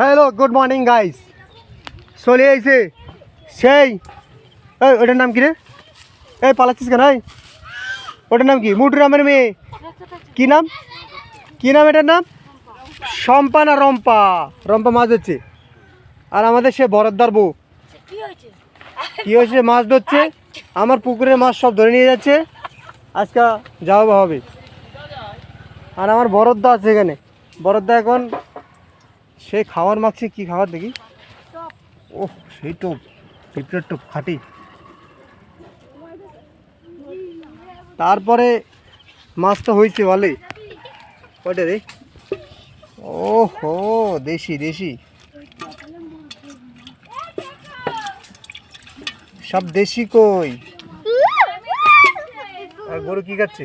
Hello good morning guys, চলে আইছে সেই ওটার নাম কি রে? এই পালাচ্ছিস কেন? ওটার নাম কি? মুটু রামের মেয়ে কি নাম? কি নাম এটার নাম? শম্পা না রম্পা? রম্পা মাছ ধরছে। আর আমাদের সে বরদ্দার বউ কি হয়েছে? মাছ ধরছে। আমার পুকুরের মাছ সব ধরে নিয়ে যাচ্ছে। আজকে যাওয়া হবে। আর আমার বরদ্দা আছে এখানে। বরদ্দা এখন সে খাবার মাখছে। কি খাবার দেখি? ওহ, সেই টোপ, পিঁপড়ের টোপ খাটি। তারপরে মাছ তো হয়েছে বলে ওইটা রে। ও হো, দেশি দেশি, সব দেশি। কই আর গরু কি খাচ্ছে?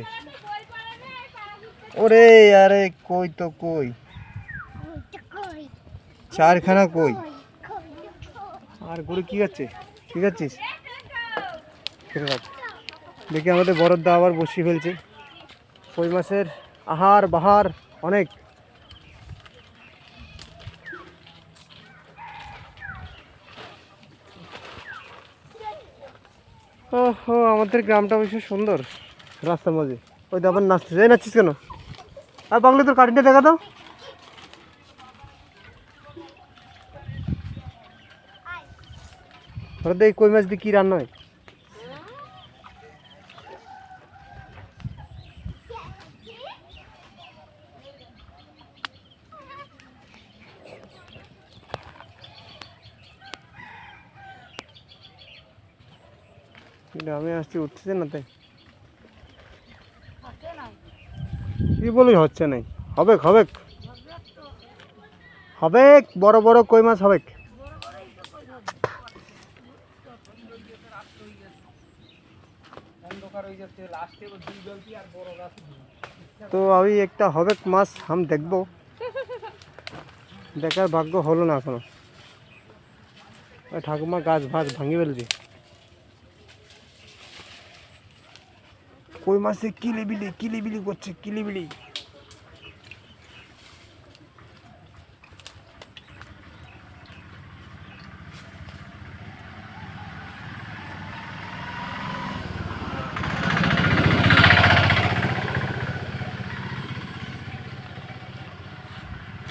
ওরে আরে কই তো কই, চারখানা কই। আর গরু কি খাচ্ছে? কি খাচ্ছিস? দেখি আমাদের বরদ্দা আবার বসিয়ে ফেলছে। কই মাছের আহার বাহার অনেক। ওহো, আমাদের গ্রামটা অবশ্য সুন্দর। রাস্তার মাঝে ওই তো আবার নাচছিস। এই নাচছিস কেন? আর বাংলা তোর কাটিংটা দেখা দাও। বরদ্দা এই কই মাছ দিয়ে কি রান্না হয়? গ্রামে আসছি, উঠতেছে না তাই কি বলি? হচ্ছে নাই। হবে হবে হবে, বড় বড় কই মাছ হবে। তো আমি একটা হবে মাছ হাম দেখবো, দেখার ভাগ্য হলো না এখনো। ঠাকুমা গাছ ভাছ ভাঙি ফেলছে। কই মাছে কিলিবিলি কিলিবিলি করছে, কিলিবিলি।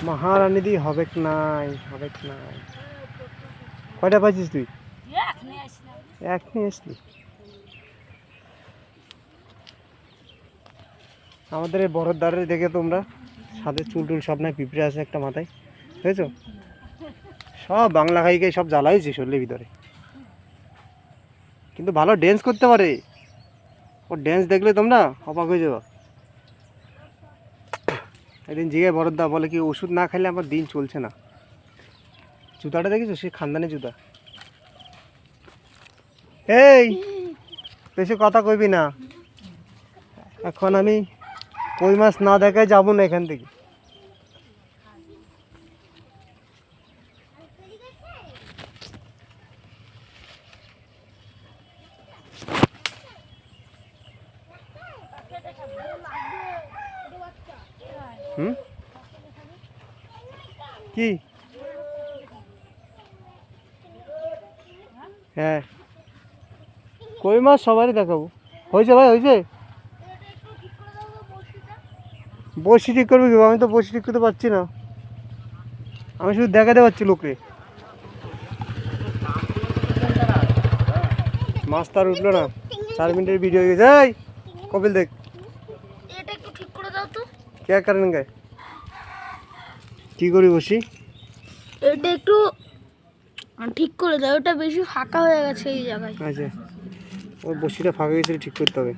মহারানী দি হবে নাই, হবে নাই। কয়টা পাইছিস তুই? এক নিয়ে আসলি। আমাদের এই বরদ্দারে দেখে তোমরা, সাথে চুল টুল সব নাই, পিঁপড়ে আছে একটা মাথায়, বুঝেছো? সব বাংলা খাইকে সব জ্বালাইছে শরীরের ভিতরে। কিন্তু ভালো ড্যান্স করতে পারে। ও ড্যান্স দেখলে তোমরা অবাক হয়ে যাবো। একদিন জিগায় বরদ্দা বলে কি, ওষুধ না খাইলে আমার দিন চলছে না। জুতাটা দেখেছো? সে খানদানি জুতা। এই বেশি কথা কইবি না। এখন আমি কই মাছ না দেখায় যাবো না এখান থেকে। হুম, কি? হ্যাঁ, কই মাছ সবারই দেখাবো। হয়েছে ভাই, হয়েছে। বসি ঠিক করবি কি? আমি তো বসি ঠিক করতে পারছি না। আমি শুধু দেখাতে পারছি লোককে। মাছ তার উঠলো না। 4 মিনিটের ভিডিও হয়ে গেছে। এই কপিল দেখ, এটা একটু ঠিক করে দাও তো। কে কারণ গায়ে কি করি বসি? এটা একটু ঠিক করে দাও, ওটা বেশি ফাঁকা হয়ে গেছে এই জায়গায়। আচ্ছা, ওই বসিটা ফাঁকা গেছে, ঠিক করতে হবে।